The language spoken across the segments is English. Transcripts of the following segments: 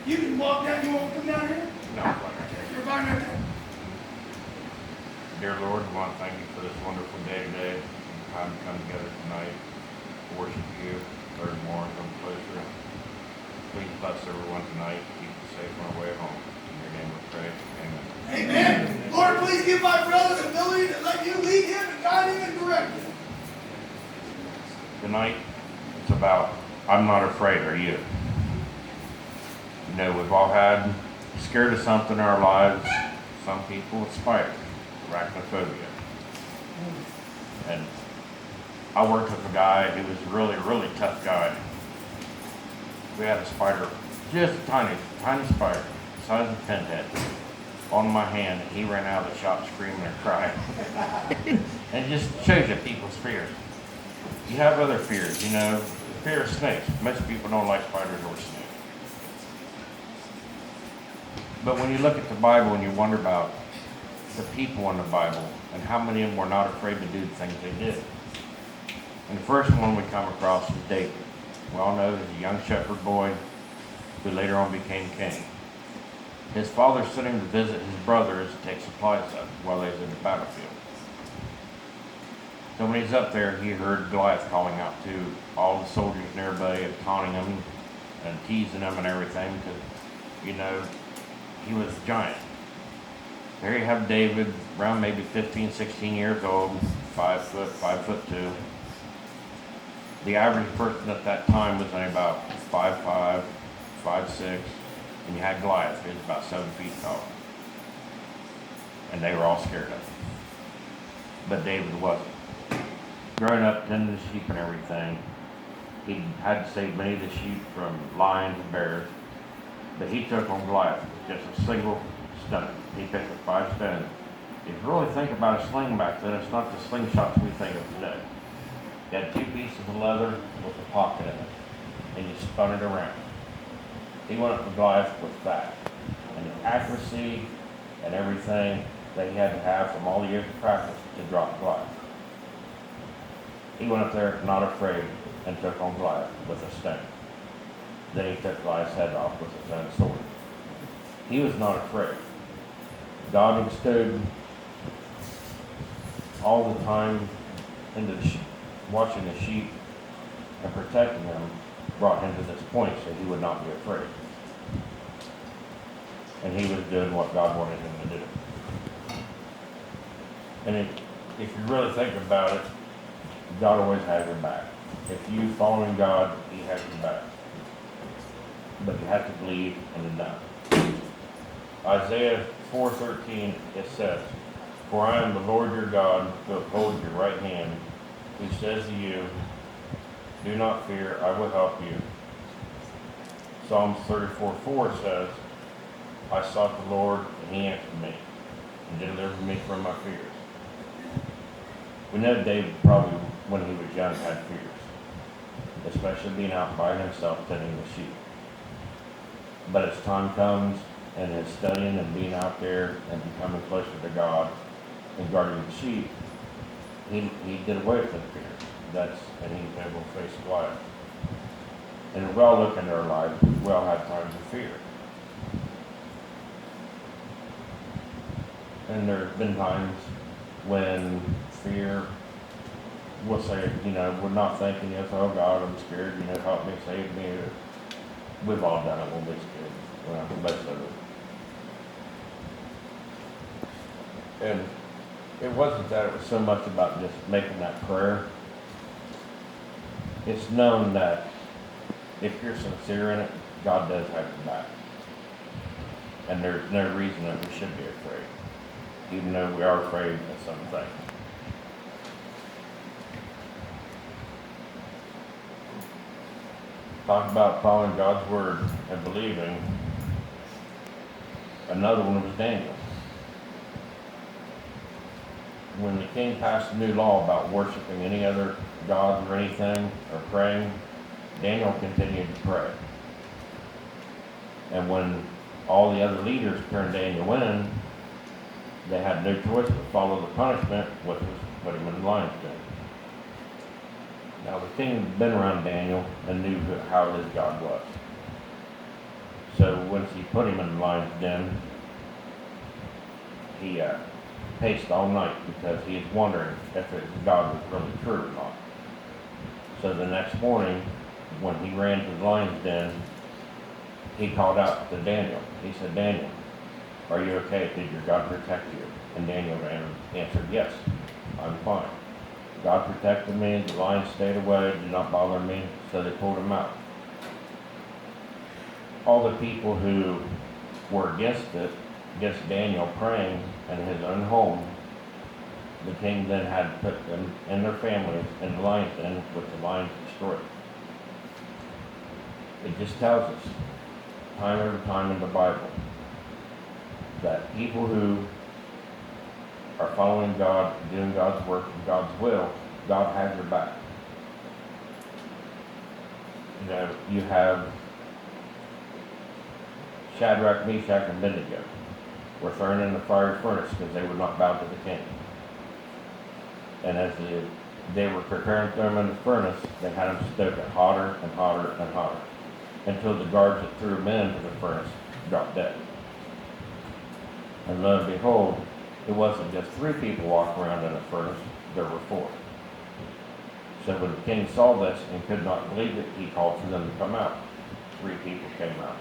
You can walk down. You want to come down here? No, Okay, you're fine right there. dear Lord, we want to thank you for this wonderful day today. Time to come together tonight to worship you, learn more, and come closer. Please bless everyone tonight. Keep us safe on our way home. In your name we pray. Amen. Amen. Lord, please give my brother the ability to let you lead him and guide him and direct him. Tonight, it's about I'm not afraid, are you? You know, we've all had scared of something in our lives. Some people with spiders, arachnophobia. And I worked with a guy who was really, really tough guy. We had a spider, just a tiny, tiny spider, the size of a pinhead, on my hand, and he ran out of the shop screaming and crying. And it just shows you people's fears. You have other fears, you know, fear of snakes. Most people don't like spiders or snakes. But when you look at the Bible and you wonder about the people in the Bible and how many of them were not afraid to do the things they did. And the first one we come across is David. We all know he's a young shepherd boy who later on became king. His father sent him to visit his brothers to take supplies up while they was in the battlefield. So when he's up there, he heard Goliath calling out to all the soldiers and everybody and taunting them and teasing them and everything because, you know, he was a giant. There you have David, around maybe 15, 16 years old, 5 foot, 5'2". The average person at that time was only about 5'5", 5'6", and you had Goliath, who was about 7 feet tall. And they were all scared of him. But David wasn't. Growing up, tending the sheep and everything, he had to save many of the sheep from lions and bears. But he took on Goliath with just a single stone. He picked up 5 stones. If you really think about a sling back then, it's not the slingshots we think of today. You had 2 pieces of leather with a pocket in it, and you spun it around. He went up to Goliath with that. And the accuracy and everything that he had to have from all the years of practice to drop Goliath. He went up there not afraid and took on Goliath with a stone. Then he took Goliath's head off with his own sword. He was not afraid. God bestowed all the time into watching the sheep and protecting them, brought him to this point so he would not be afraid. And he was doing what God wanted him to do. And if you really think about it, God always has your back. If you follow in God, he has your back. But you have to believe and to know. Isaiah 4:13, it says, "For I am the Lord your God, who upholds your right hand, who says to you, do not fear, I will help you." Psalms 34:4 says, "I sought the Lord, and he answered me, and delivered me from my fears." We know David probably, when he was young, had fears, especially being out by himself tending the sheep. But as time comes, and his studying and being out there and becoming closer to God and guarding the sheep, he did away with that fear. And he was able to face Goliath. And if we all look into our lives, we all have times of fear. And there's been times when fear, we'll say, you know, we're not thinking, yes, oh God, I'm scared, you know, help me, save me. We've all done it when we're scared. Well, most of it. And it wasn't that it was so much about just making that prayer. It's known that if you're sincere in it, God does have your back. And there's no reason that we should be afraid, even though we are afraid of some things. Talk about following God's word and believing. Another one was Daniel. When the king passed a new law about worshiping any other gods or anything, or praying, Daniel continued to pray. And when all the other leaders turned Daniel in, they had no choice but follow the punishment, which was put him in the lion's den. Now the king had been around Daniel and knew how his God was. So once he put him in the lion's den, he paced all night because he was wondering if God was really true or not. So the next morning, when he ran to the lion's den, he called out to Daniel. He said, Daniel, are you okay? Did your God protect you? And Daniel answered, yes, I'm fine. God protected me, the lion stayed away, did not bother me, so they pulled him out. All the people who were against Daniel praying in his own home, the king then had to put them and their families in the lion's den with the lions destroyed. It just tells us, time over time in the Bible, that people who are following God, doing God's work and God's will, God has your back. You know, you have Shadrach, Meshach, and Abednego were thrown in the fiery furnace because they would not bow to the king. And as they were preparing to throw them in the furnace, they had them stoke it hotter and hotter and hotter until the guards that threw them into the furnace dropped dead. And lo and behold, it wasn't just 3 people walking around in a furnace, there were 4. So when the king saw this and could not believe it, he called for them to come out. 3 people came out.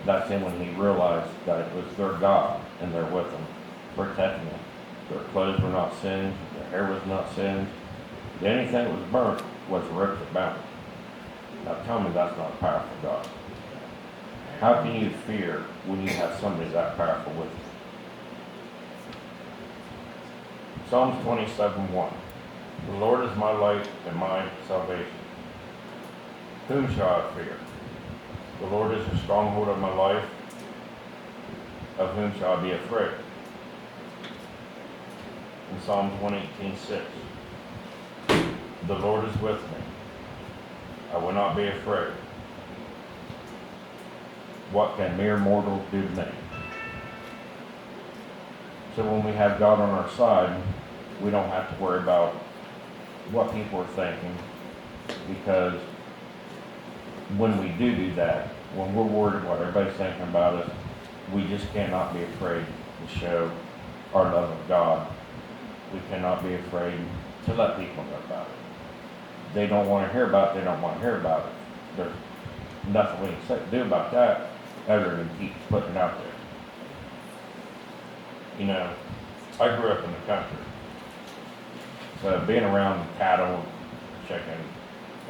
That's then when he realized that it was their God and they're with him, protecting them. Their clothes were not singed, their hair was not singed. Anything that was burnt was ripped and bound. Now tell me that's not a powerful God. How can you fear when you have somebody that powerful with you? Psalms 27:1. The Lord is my light and my salvation. Whom shall I fear? The Lord is the stronghold of my life. Of whom shall I be afraid? In Psalms 118:6. The Lord is with me. I will not be afraid. What can mere mortals do to me? So when we have God on our side, we don't have to worry about what people are thinking, because when we do that, when we're worried what everybody's thinking about us, we just cannot be afraid to show our love of God. We cannot be afraid to let people know about it. They don't want to hear about it, they don't want to hear about it. There's nothing we can do about that other than keep putting it out there. You know, I grew up in the country, so being around cattle, chicken,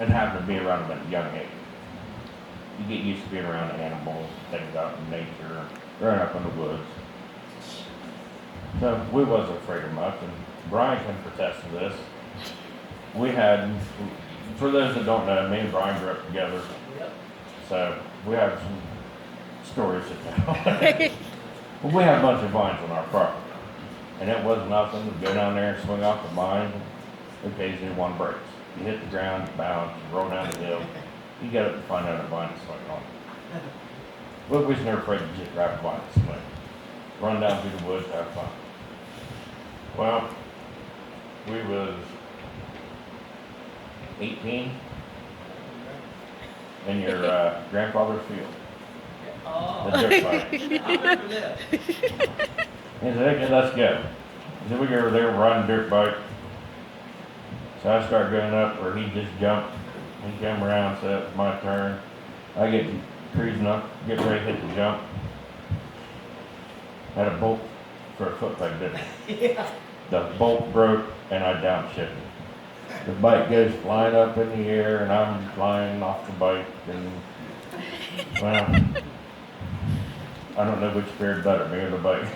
and having to be around them at a young age, you get used to being around animals, things out in nature, growing up in the woods. So we wasn't afraid of much, and Brian can attest to this. We had, for those that don't know, me and Brian grew up together, so we have some stories to tell. Well, we had a bunch of vines on our property, and it was nothing to go down there and swing off the vine. Occasionally one breaks. You hit the ground, you bounce, you roll down the hill, you get up and find out a vine to swing on. But we was never afraid to just grab a vine and swing. Run down through the woods, have fun. Well, we was 18 in your grandfather's field. The dirt bike. He said, okay, let's go. So we go over there riding dirt bike. So I start going up where he just jumped. He came around, so it's my turn. I get cruising up, get ready to hit the jump. Had a bolt for a foot peg, didn't it? Yeah. The bolt broke and I downshifted. The bike goes flying up in the air and I'm flying off the bike, and well, I don't know which fared better, me or the bike.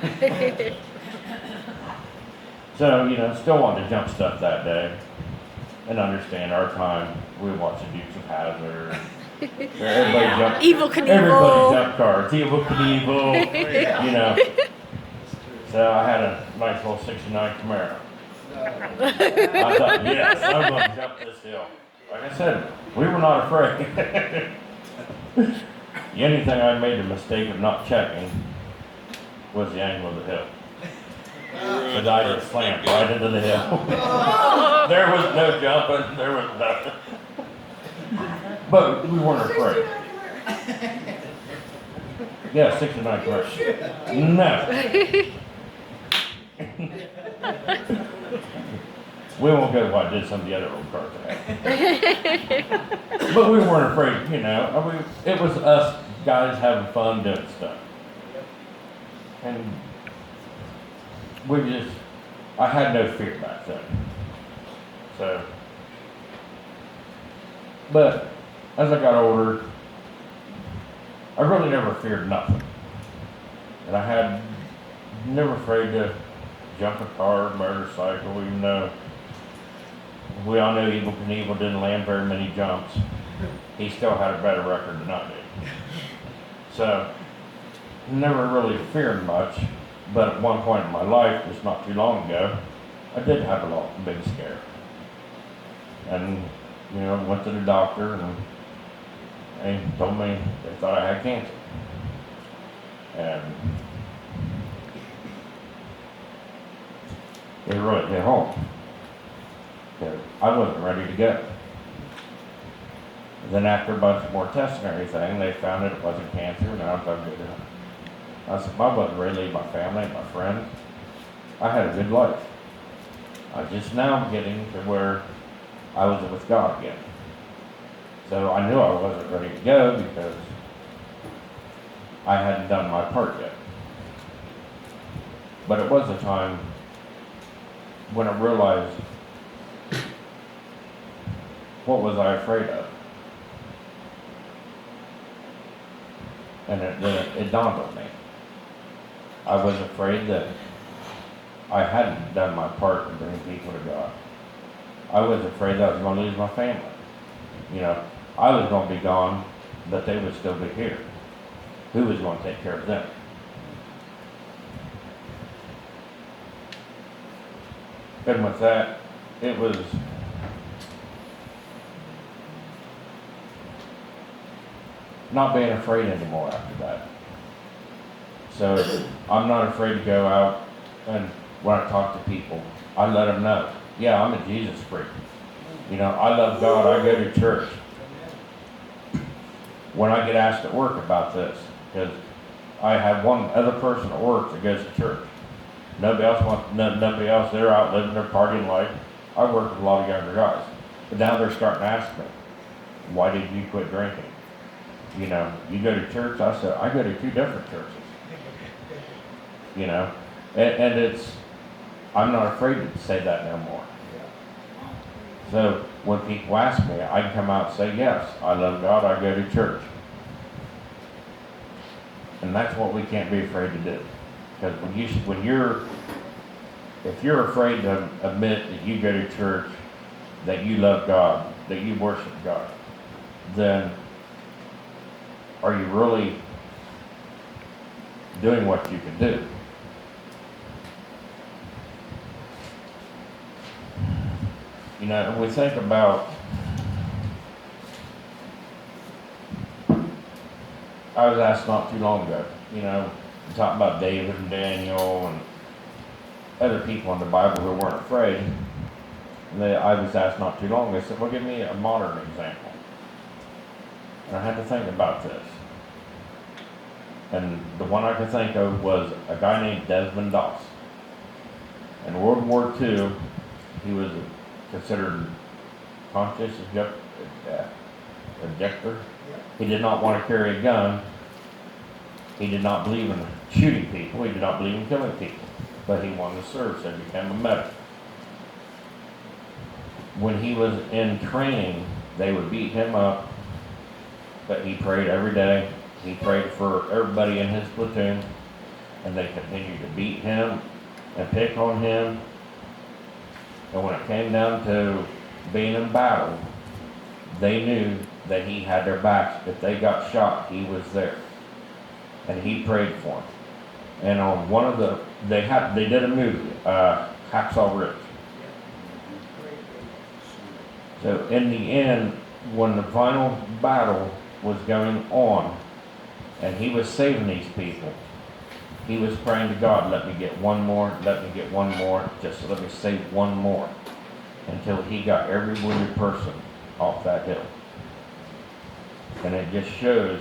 So, you know, still wanted to jump stuff that day. And understand our time, we watched the Dukes of Hazzard. Everybody jumped. Evel Knievel. Everybody jumped cars. Evel Knievel, you know. So I had a nice little 69 Camaro. I thought, yes, I'm going to jump this hill. Like I said, we were not afraid. The only thing I made the mistake of not checking was the angle of the hill. But I just slammed right into the hill. There was no jumping, there was nothing. But we weren't afraid. Yeah, 69 commercial. No. We won't go to what I did some of the other old cars I had. But we weren't afraid, you know. I mean, it was us guys having fun doing stuff. And I had no fear back then. So, but as I got older, I really never feared nothing. And I had never afraid to jump a car, motorcycle, even though we all know Evel Knievel didn't land very many jumps. He still had a better record than I did. So, never really feared much, but at one point in my life, just not too long ago, I did have a big scare. And, you know, went to the doctor and they told me they thought I had cancer. And it really hit home. Because I wasn't ready to go. Then after a bunch more tests and everything, they found that it wasn't cancer, and I felt good. I said, I wasn't ready to leave my family, my friends. I had a good life. I just now getting to where I was with God again. So I knew I wasn't ready to go because I hadn't done my part yet. But it was a time when I realized, what was I afraid of? And it dawned on me. I was afraid that I hadn't done my part to bring people to God. I was afraid that I was going to lose my family. You know, I was going to be gone, but they would still be here. Who was going to take care of them? And with that, it was not being afraid anymore after that. So I'm not afraid to go out, and when I talk to people, I let them know, yeah, I'm a Jesus freak. You know, I love God, I go to church. When I get asked at work about this, because I have one other person at work that goes to church. Nobody else, they're out living their partying life. I work with a lot of younger guys. But now they're starting to ask me, why did you quit drinking? You know, you go to church? I said, I go to 2 different churches. You know, and I'm not afraid to say that no more. So when people ask me, I can come out and say, yes, I love God, I go to church. And that's what we can't be afraid to do. Because if you're afraid to admit that you go to church, that you love God, that you worship God, then are you really doing what you can do? You know, we think about, I was asked not too long ago, you know, talking about David and Daniel and other people in the Bible who weren't afraid. And I was asked not too long, they said, well, give me a modern example. And I had to think about this. And the one I could think of was a guy named Desmond Doss. In World War II, he was considered conscious ejector. He did not want to carry a gun. He did not believe in shooting people. He did not believe in killing people. But he wanted to serve, so he became a medic. When he was in training, they would beat him up, but he prayed every day. He prayed for everybody in his platoon, and they continued to beat him and pick on him. And when it came down to being in battle, they knew that he had their backs. If they got shot, he was there. And he prayed for them. And on one of they did a movie, Hacksaw Ridge. So in the end, when the final battle was going on, and he was saving these people, he was praying to God, let me get one more, just let me save one more, until he got every wounded person off that hill. And it just shows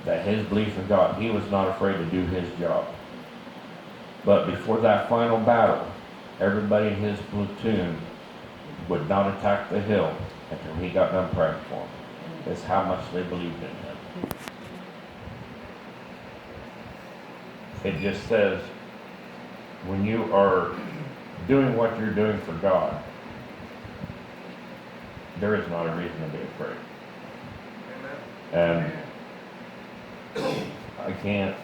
that his belief in God, he was not afraid to do his job. But before that final battle, everybody in his platoon would not attack the hill until he got done praying for them. That's how much they believed in him. It just says, when you are doing what you're doing for God, there is not a reason to be afraid. And I can't,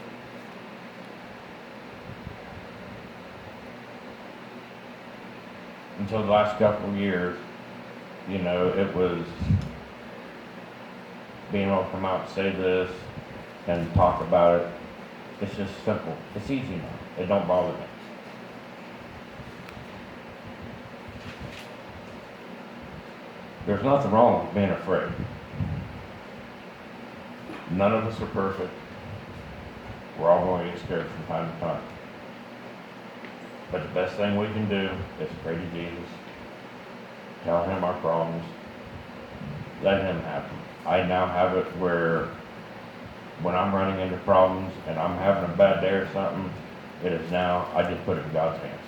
until the last couple of years, you know, it was being able to come out and say this and talk about it. It's just simple. It's easy now. It don't bother me. There's nothing wrong with being afraid. None of us are perfect. We're all going to get scared from time to time. But the best thing we can do is pray to Jesus, tell him our problems, let him have them. I now have it where when I'm running into problems and I'm having a bad day or something, it is now, I just put it in God's hands.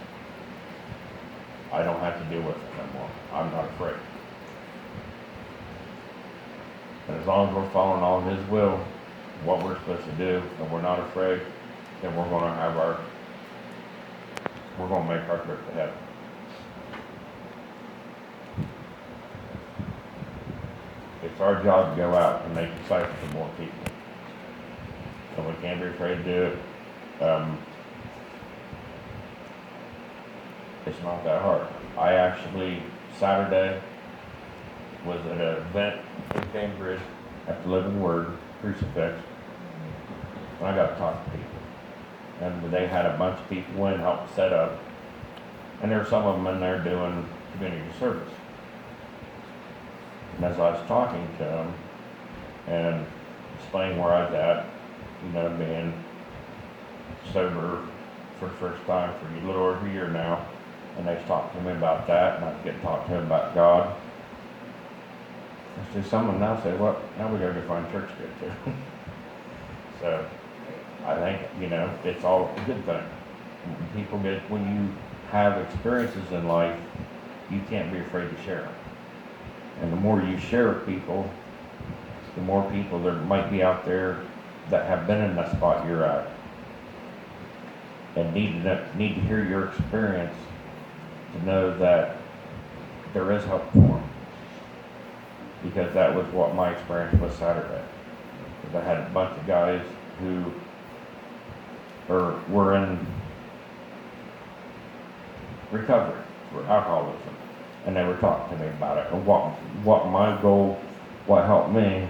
I don't have to deal with it no more. I'm not afraid. And as long as we're following all of his will, what we're supposed to do, and we're not afraid, then we're going to make our trip to heaven. It's our job to go out and make disciples of more people. And we can't be afraid to do it. It's not that hard. I actually, Saturday, was at an event in Cambridge at the Living Word Crucifix, and I got to talk to people. And they had a bunch of people in help set up, and there were some of them in there doing community service. And as I was talking to them and explaining where I was at, you know, being sober for the first time for a little over a year now, and they was talking to me about that, and I was getting to talk to them about God. I see someone now say, well, now we gotta go find church to go to. So, I think, you know, it's all a good thing. When you have experiences in life, you can't be afraid to share them. And the more you share with people, the more people there might be out there that have been in that spot you're at and need to hear your experience to know that there is hope for them. Because that was what my experience was Saturday. Because I had a bunch of guys who were in recovery for alcoholism, and they were talking to me about it and what my goal, what helped me,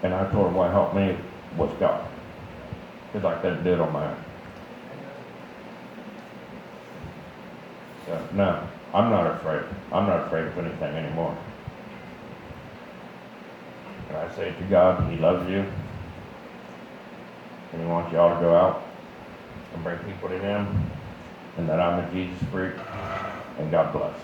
and I told them what helped me was God, because I couldn't do it on my own. So no, I'm not afraid. I'm not afraid of anything anymore. And I say to God, he loves you, and he wants y'all to go out and bring people to him, and that I'm a Jesus freak, and God bless.